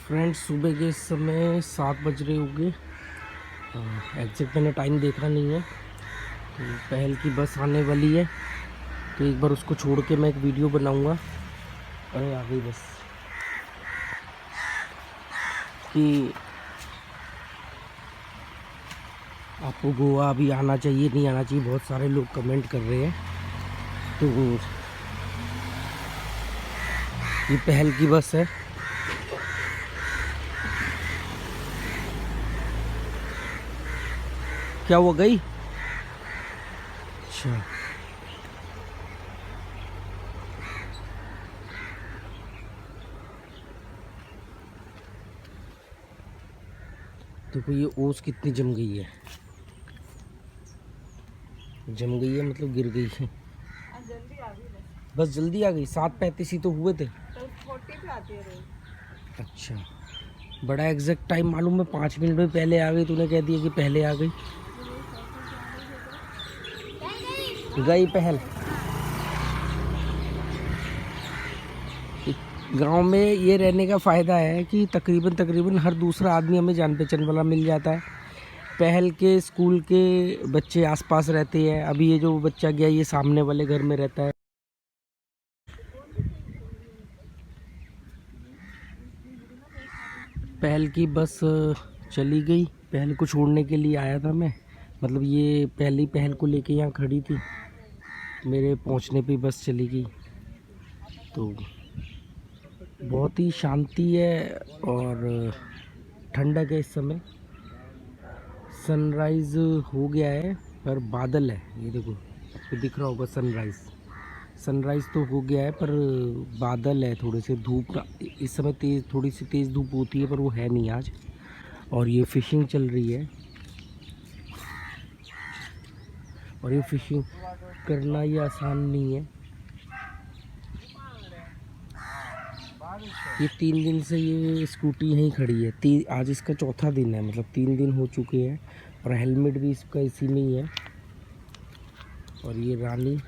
Friends, सुबह के समय 7 बज रहे होंगे। एग्जैक्ट मैंने टाइम देखा नहीं है। तो पहल की बस आने वाली है, तो एक बार उसको छोड़ के मैं एक वीडियो बनाऊंगा। अरे आ गई बस। कि आपको गोवा अभी आना चाहिए नहीं आना चाहिए, बहुत सारे लोग कमेंट कर रहे हैं। तो ये पहल की बस है। क्या वो गई? अच्छा, देखो ये ओस कितनी जम गई है। जम गई है मतलब गिर गई है। जल्दी आ गई बस जल्दी आ गई। 7:35 ही तो हुए थे। तो 40 पे आती है रोज। अच्छा, बड़ा एग्जैक्ट टाइम मालूम है। 5 मिनट में पहले आ गई, तूने कह दिया कि पहले आ गई। गई पहल। गांव में ये रहने का फ़ायदा है कि तकरीबन हर दूसरा आदमी हमें जान पहचान वाला मिल जाता है। पहल के स्कूल के बच्चे आसपास रहते हैं। अभी ये जो बच्चा गया ये सामने वाले घर में रहता है। पहल की बस चली गई। पहल को छोड़ने के लिए आया था मैं, मतलब ये पहली पहल को लेके यहाँ खड़ी थी। मेरे पहुँचने पे बस चली गई। तो बहुत ही शांति है और ठंडक है इस समय। सनराइज़ हो गया है पर बादल है। ये देखो, आपको दिख रहा होगा सनराइज़ तो हो गया है पर बादल है। थोड़े से धूप का इस समय थोड़ी सी तेज़ धूप होती है पर वो है नहीं आज। और ये फिशिंग चल रही है, और ये फिशिंग करना ये आसान नहीं है। ये 3 दिन से ये स्कूटी यहीं खड़ी है। आज इसका चौथा दिन है, मतलब 3 दिन हो चुके हैं। और हेलमेट भी इसका इसी में ही है। और ये रानी,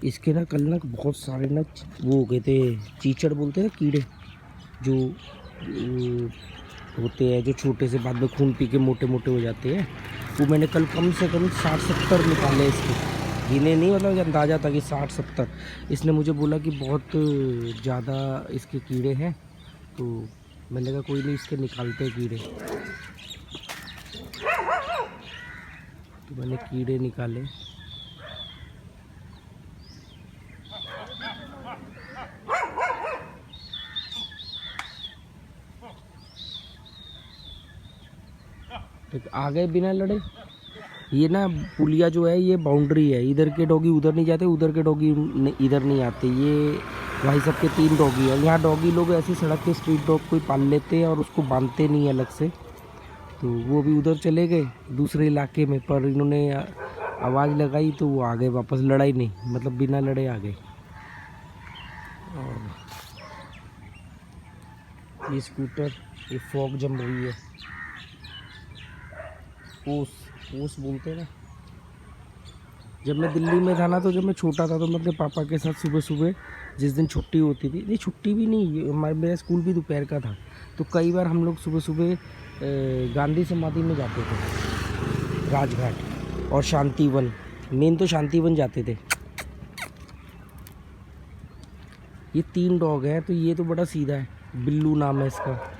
इसके ना कल ना बहुत सारे ना वो हो गए थे, चीचड़ बोलते हैं ना, कीड़े जो होते हैं, जो छोटे से बाद में खून पी के मोटे मोटे हो जाते हैं। वो मैंने कल कम से कम 60-70 निकाले इसके। गिने नहीं, मतलब अंदाज़ा था कि 60-70। इसने मुझे बोला कि बहुत ज़्यादा इसके कीड़े हैं। तो मैंने कहा कोई नहीं, इसके निकालते हैं कीड़े। तो मैंने कीड़े निकाले। तो आ गए बिना लड़े। ये ना पुलिया जो है ये बाउंड्री है। इधर के डॉगी उधर नहीं जाते, उधर के डॉगी इधर नहीं आते। ये भाई साहब के 3 डॉगी है। यहाँ डॉगी लोग ऐसी सड़क के स्ट्रीट डॉग कोई पाल लेते हैं और उसको बांधते नहीं अलग से। तो वो भी उधर चले गए दूसरे इलाके में, पर इन्होंने आवाज़ लगाई तो वो आ गए वापस। लड़ाई नहीं, मतलब बिना लड़े आ गए। और ये स्कूटर, ये फॉग जम रही है। ओस ओस बोलते हैं ना। जब मैं दिल्ली में था ना, तो जब मैं छोटा था तो मैं अपने पापा के साथ सुबह सुबह, जिस दिन छुट्टी होती थी, नहीं छुट्टी भी नहीं, मेरा स्कूल भी दोपहर का था, तो कई बार हम लोग सुबह सुबह गांधी समाधि में जाते थे, राजघाट और शांतिवन। मेन तो शांतिवन जाते थे। ये 3 डॉग हैं, तो ये तो बड़ा सीधा है, बिल्लू नाम है इसका।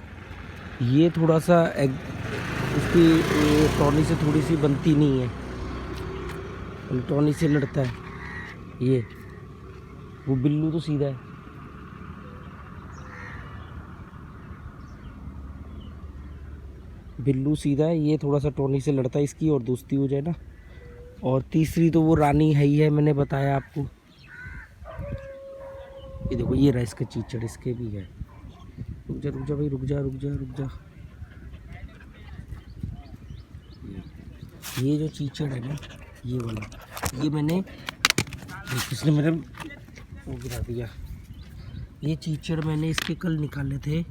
ये थोड़ा सा उसकी टॉनी से थोड़ी सी बनती नहीं है, टॉनी से लड़ता है। ये वो बिल्लू तो सीधा है। बिल्लू सीधा है, ये थोड़ा सा टॉनी से लड़ता है। इसकी और दोस्ती हो जाए ना। और तीसरी तो वो रानी है ही है, मैंने बताया आपको। ये देखो, ये रहा इसका चीचड़, इसके भी है। रुक जा भाई, रुक जा। ये जो चीचड़ है ना, ये वाला, ये मैंने, किसने मेरे वो गिरा दिया। ये चीचड़ मैंने इसके कल निकाले थे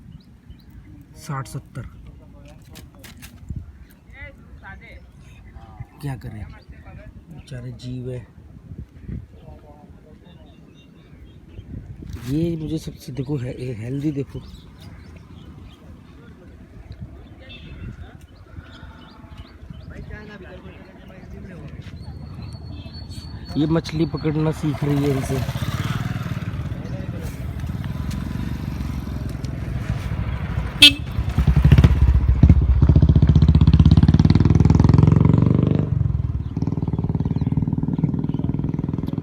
60-70। क्या करें, बेचारे जीव है। ये मुझे सबसे देखो है हेल्दी देखो। ये मछली पकड़ना सीख रही है इनसे।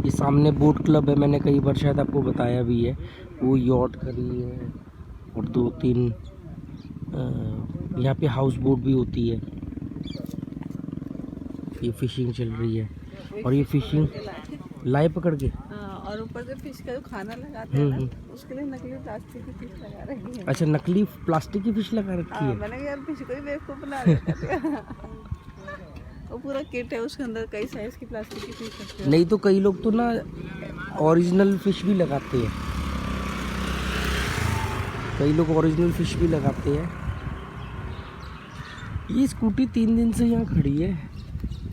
ये सामने बोट क्लब है, मैंने कई बार शायद आपको बताया भी है। वो यॉट करी है और 2-3 यहाँ पे हाउस बोट भी होती है। ये फिशिंग चल रही है और ये फिशिंग लाए पकड़ के। हाँ, और ऊपर से फिश का जो खाना लगाते हैं ना, उसके लिए नकली प्लास्टिक की फिश लगा रखी है। अच्छा, नकली प्लास्टिक की फिश लगा रखी हाँ, है। मैंने कहा यार फिश को ही बेवकूफ बना देते हैं। वो पूरा किट है, उसके अंदर कई साइज की प्लास्टिक की फिश रखी है। नहीं तो कई लोग तो ना ओरिजिनल फिश भी लगाते हैं, कई लोग ओरिजिनल फिश भी लगाते हैं। ये स्कूटी 3 दिन से यहाँ खड़ी है,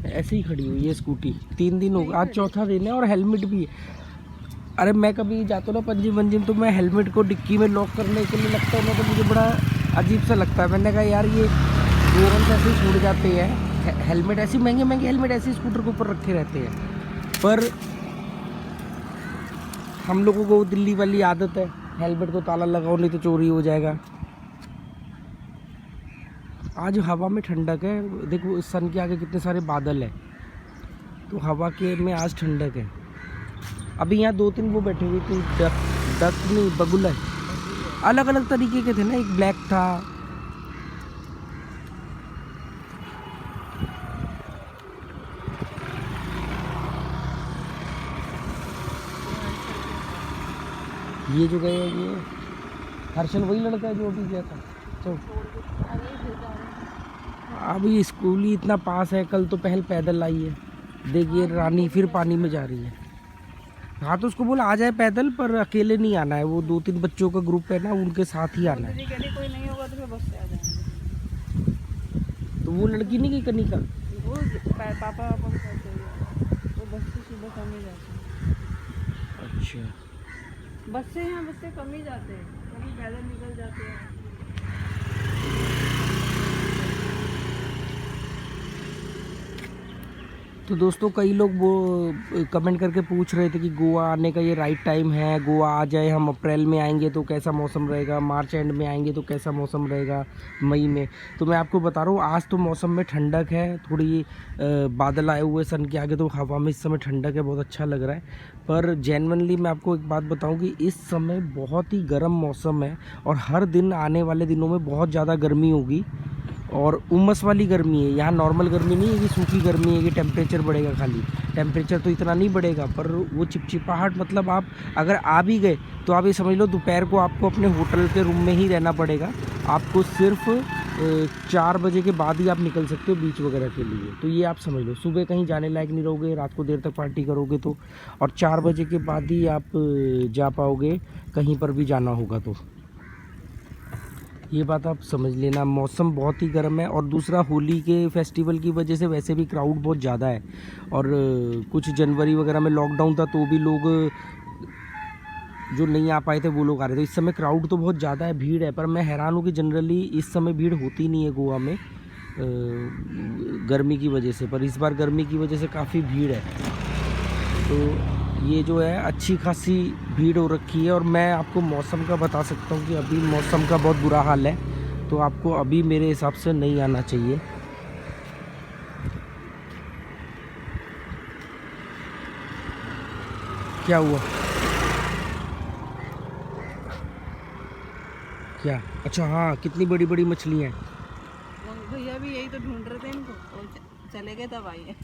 ऐसे ही खड़ी हुई है स्कूटी। 3 दिन हो गए, आज चौथा दिन है और हेलमेट भी है। अरे मैं कभी जाता हूँ ना पंजिम वंजिम, तो मैं हेलमेट को डिक्की में लॉक करने के लिए लगता है ना, तो मुझे बड़ा अजीब सा लगता है। मैंने कहा यार ये जोरन से ऐसे ही छूट जाते हैं हेलमेट, ऐसे महंगे महंगे हेलमेट ऐसे स्कूटर के ऊपर रखे रहते हैं। पर हम लोगों को दिल्ली वाली आदत है, हेलमेट को ताला लगाओ नहीं तो चोरी हो जाएगा। आज हवा में ठंडक है, देखो सन के आगे कितने सारे बादल हैं, तो हवा के में आज ठंडक है। अभी यहाँ 2-3 वो बैठे हुए थे, डक नहीं बगुला, अलग अलग तरीके के थे ना, एक ब्लैक था। ये जो गए ये हर्षल वही लड़का है जो अभी गया था। चलो अभी स्कूल ही इतना पास है, कल तो पहल पैदल आई है। देखिए रानी फिर पानी में जा रही है। हाँ तो उसको बोला आ जाए पैदल, पर अकेले नहीं आना है, वो 2-3 बच्चों का ग्रुप है ना, उनके साथ ही आना है। कोई नहीं होगा तो फिर बस से आ जाएंगे। तो वो लड़की नहीं गई कनिका, वो पापा को कहते हैं, वो बस से सुबह कम ही जाते हैं। अच्छा बस से यहाँ बस से कम ही जाते हैं, कभी पैदल निकल जाते हैं। तो दोस्तों कई लोग वो कमेंट करके पूछ रहे थे कि गोवा आने का ये राइट टाइम है, गोवा आ जाए, हम अप्रैल में आएंगे तो कैसा मौसम रहेगा, मार्च एंड में आएंगे तो कैसा मौसम रहेगा, मई में। तो मैं आपको बता रहा हूँ आज तो मौसम में ठंडक है, थोड़ी बादल आए हुए सन के आगे, तो हवा में इस समय ठंडक है, बहुत अच्छा लग रहा है। पर जेन्युइनली मैं आपको एक बात बताऊँ कि इस समय बहुत ही गर्म मौसम है और हर दिन आने वाले दिनों में बहुत ज़्यादा गर्मी होगी और उमस वाली गर्मी है। यहाँ नॉर्मल गर्मी नहीं है कि सूखी गर्मी है कि टेम्परेचर बढ़ेगा, खाली टेम्परेचर तो इतना नहीं बढ़ेगा, पर वो चिपचिपाहट, मतलब आप अगर आ भी गए तो आप ये समझ लो दोपहर को आपको अपने होटल के रूम में ही रहना पड़ेगा। आपको सिर्फ 4 बजे के बाद ही आप निकल सकते हो बीच वगैरह के लिए। तो ये आप समझ लो, सुबह कहीं जाने लायक नहीं रहोगे, रात को देर तक पार्टी करोगे तो, और 4 बजे के बाद ही आप जा पाओगे कहीं पर भी जाना होगा तो। ये बात आप समझ लेना, मौसम बहुत ही गर्म है। और दूसरा होली के फेस्टिवल की वजह से वैसे भी क्राउड बहुत ज़्यादा है, और कुछ जनवरी वगैरह में लॉकडाउन था तो भी लोग जो नहीं आ पाए थे वो लोग आ रहे थे। इस समय क्राउड तो बहुत ज़्यादा है, भीड़ है, पर मैं हैरान हूँ कि जनरली इस समय भीड़ होती नहीं है गोवा में गर्मी की वजह से, पर इस बार गर्मी की वजह से काफ़ी भीड़ है। तो ये जो है अच्छी खासी भीड़ हो रखी है। और मैं आपको मौसम का बता सकता हूँ कि अभी मौसम का बहुत बुरा हाल है, तो आपको अभी मेरे हिसाब से नहीं आना चाहिए। क्या हुआ? क्या? अच्छा हाँ, कितनी बड़ी बड़ी मछलियाँ हैं। भैया भी यही तो ढूंढ रहे थे इनको, और चले गए तब आई है।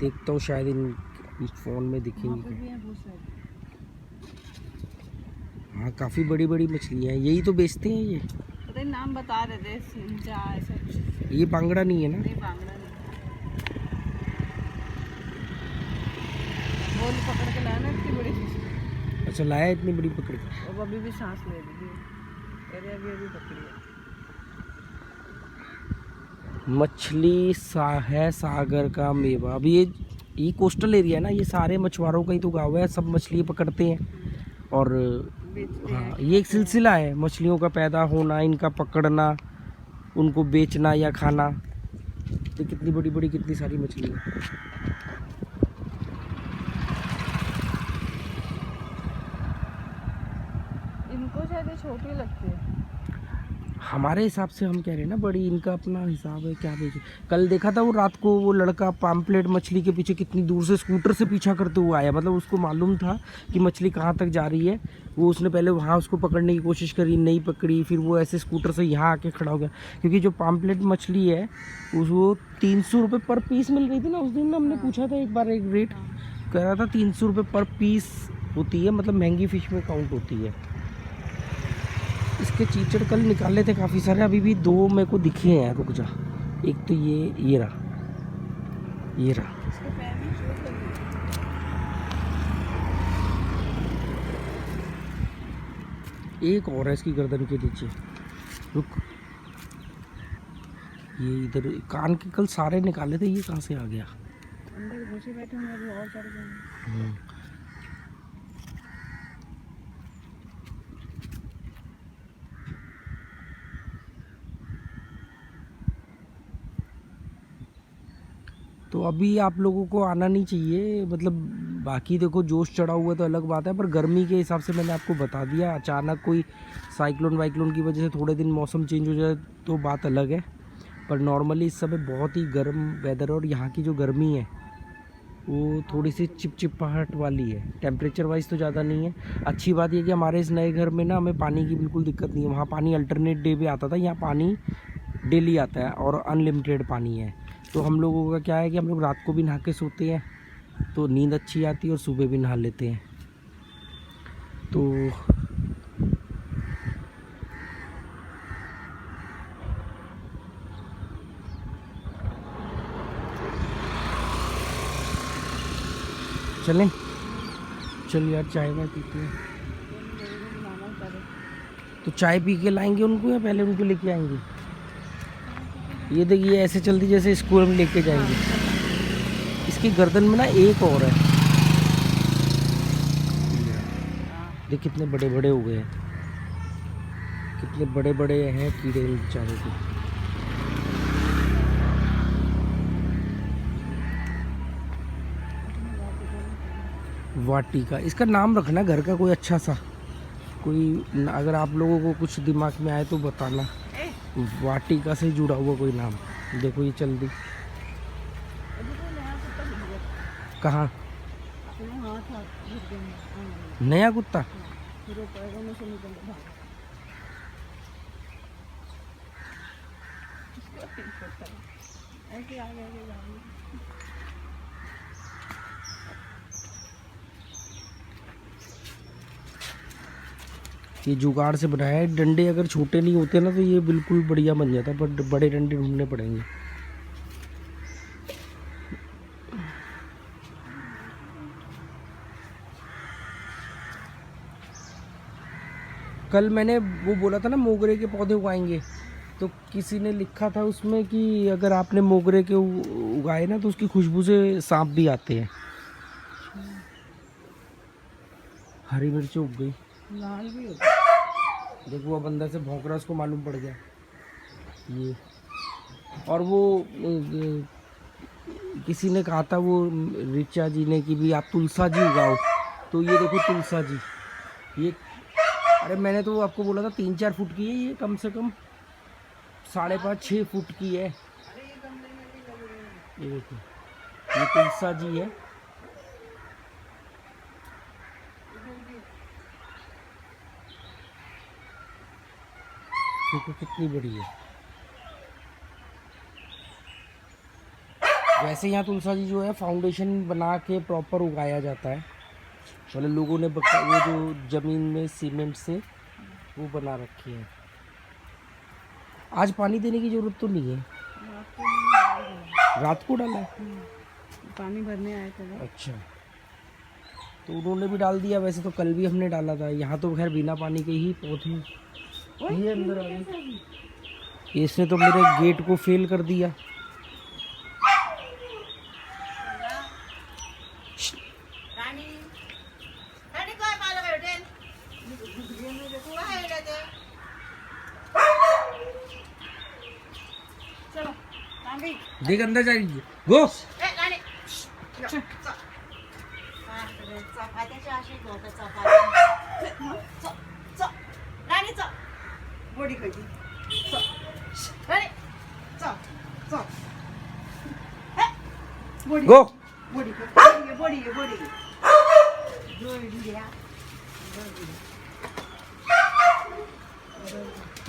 देखता हूँ शायद इस फ़ोन में दिखेंगी क्या। हाँ काफ़ी बड़ी बड़ी मछलियाँ हैं, यही तो बेचते हैं ये। पता नहीं नाम बता रहे थे, सिंचा ऐसा कुछ। ये बांगड़ा नहीं है ना? नहीं बांगड़ा नहीं, बोल पकड़ के लाया ना इतनी बड़ी फिश। अच्छा लाया इतनी बड़ी पकड़ के? अब अभी भी सांस ले रही थी, कह रहे अभी पकड़ी है। मछली है सागर का मेवा। अभी ये ये कोस्टल एरिया है ना, ये सारे मछुआरों का ही तो गाँव है, सब मछली पकड़ते हैं। और बेचते हाँ, हैं, ये एक सिलसिला है मछलियों का पैदा होना, इनका पकड़ना, उनको बेचना या खाना। तो कितनी बड़ी बड़ी कितनी सारी मछली है। इनको शायद ये छोटी लगती है। हमारे हिसाब से हम कह रहे हैं ना बड़ी, इनका अपना हिसाब है क्या बेचे। कल देखा था वो रात को वो लड़का पाम्पलेट मछली के पीछे कितनी दूर से स्कूटर से पीछा करते हुए आया, मतलब उसको मालूम था कि मछली कहाँ तक जा रही है। वो उसने पहले वहाँ उसको पकड़ने की कोशिश करी, नहीं पकड़ी, फिर वो ऐसे स्कूटर से यहाँ आके खड़ा हो गया। क्योंकि जो पाम्पलेट मछली है वो 300 रुपये पर पीस मिल रही थी ना उस दिन ना, हमने पूछा था एक बार एक रेट, कह रहा था 300 रुपये पर पीस होती है, मतलब महंगी फ़िश में काउंट होती है। इसके चीचड़ कल निकाले थे काफ़ी सारे, अभी भी 2 मेरे को दिखे हैं, रुक जा। एक तो ये रहा, ये रहा। इसके पैर में चोट लगी है। एक और है इसकी गर्दन के नीचे, रुक। ये इधर कान के कल सारे निकाले थे, ये कहाँ से आ गया? अंदर घुसे बैठे होंगे, अभी और चढ़ जाएंगे। तो अभी आप लोगों को आना नहीं चाहिए, मतलब बाकी देखो जोश चढ़ा हुआ तो अलग बात है, पर गर्मी के हिसाब से मैंने आपको बता दिया। अचानक कोई साइक्लोन वाइक्लोन की वजह से थोड़े दिन मौसम चेंज हो जाए तो बात अलग है, पर नॉर्मली इस समय बहुत ही गर्म वेदर है। और यहाँ की जो गर्मी है वो थोड़ी सी चिपचिपाहट वाली है, टेम्परेचर वाइज तो ज़्यादा नहीं है। अच्छी बात यह कि हमारे इस नए घर में ना हमें पानी की बिल्कुल दिक्कत नहीं है। वहाँ पानी अल्टरनेट डे पे आता था, यहाँ पानी डेली आता है और अनलिमिटेड पानी है। तो हम लोगों का क्या है कि हम लोग रात को भी नहा के सोते हैं तो नींद अच्छी आती है, और सुबह भी नहा लेते हैं। तो चलें, चल यार चाय वाय पीते हैं। तो चाय पी के लाएंगे उनको या पहले उनको लेके आएंगे? ये देखिए ऐसे चलती जैसे स्कूल में लेके जाएंगे। इसकी गर्दन में ना एक और है, देख कितने बड़े बड़े हो गए हैं, कितने बड़े बड़े हैं कीड़े इन बेचारों के। वाटिका, इसका नाम रखना घर का कोई अच्छा सा, कोई अगर आप लोगों को कुछ दिमाग में आए तो बताना। वाटिका से जुड़ा हुआ कोई नाम। देखो ये चल दी। कहाँ? नया कुत्ता? ये जुगाड़ से बनाया है। डंडे अगर छोटे नहीं होते ना तो ये बिल्कुल बढ़िया बन जाता, पर बड़े डंडे ढूंढने पड़ेंगे। कल मैंने वो बोला था ना मोगरे के पौधे उगाएंगे, तो किसी ने लिखा था उसमें कि अगर आपने मोगरे के उगाए ना तो उसकी खुशबू से सांप भी आते हैं। हरी मिर्च उग गई, लाल भी हो। देखो वो अंदर से भौंक रहा, उसको मालूम पड़ गया ये। और वो किसी ने कहा था वो रिचा जी ने कि भी आप तुलसा जी उगाओ, तो ये देखो तुलसा जी, ये अरे मैंने तो आपको बोला था 3-4 फुट की है, ये कम से कम 5.5-6 फुट की है। ये देखो ये तुलसा जी है। देखो कितनी बड़ी है। वैसे यहाँ तुलसा जी जो है फाउंडेशन बना के प्रॉपर उगाया जाता है, मतलब लोगों ने वो जो ज़मीन में सीमेंट से वो बना रखी है। आज पानी देने की ज़रूरत तो नहीं है, रात को डाला है। पानी भरने आए थे। अच्छा, तो उन्होंने भी डाल दिया। वैसे तो कल भी हमने डाला था। यहाँ तो खैर बिना पानी के ही पौधे ये अंदर आ गए। इसने तो मेरे गेट को फेल कर दिया। अभी देख अंदर जा रही है गो राणी राणी बोडी खायची राणी बोडी गो बोडी बोडी बोडी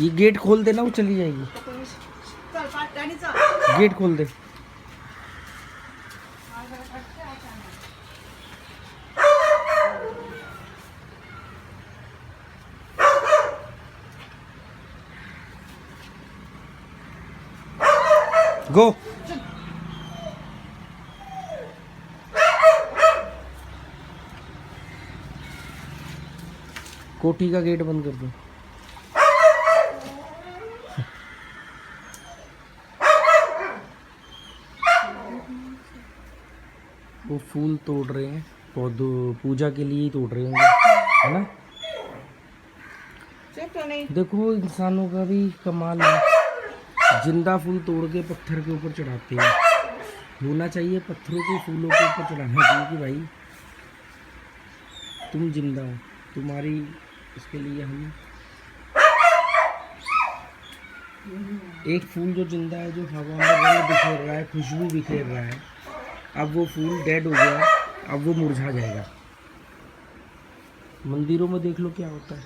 ये गेट खोल देना, वो चली जाएगी। चल राणी चल गेट खोल दे। गो कोठी का गेट बंद कर दो। वो फूल तोड़ रहे हैं, पौधों पूजा के लिए ही तोड़ रहे होंगे, है ना। चेक तो नहीं देखो इंसानों का भी कमाल है, जिंदा फूल तोड़ के पत्थर के ऊपर चढ़ाते हैं। होना चाहिए पत्थरों को फूलों के ऊपर चढ़ाना चाहिए कि भाई तुम जिंदा हो, तुम्हारी इसके लिए हम एक फूल जो जिंदा है, जो हवा में रंग बिखेर रहा है, खुशबू बिखेर रहा है, अब वो फूल डेड हो गया, अब वो मुरझा जाएगा। मंदिरों में देख लो क्या होता है।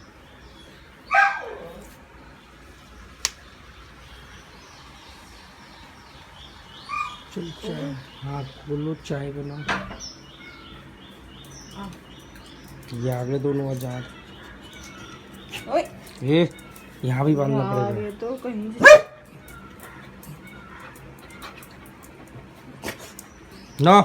चल चाय, हाँ बोलो चाय बनाओ। ये आगे दोनों आजाद। ओए ये यहाँ भी बांधना यार पड़ेगा। ये तो कहीं से ना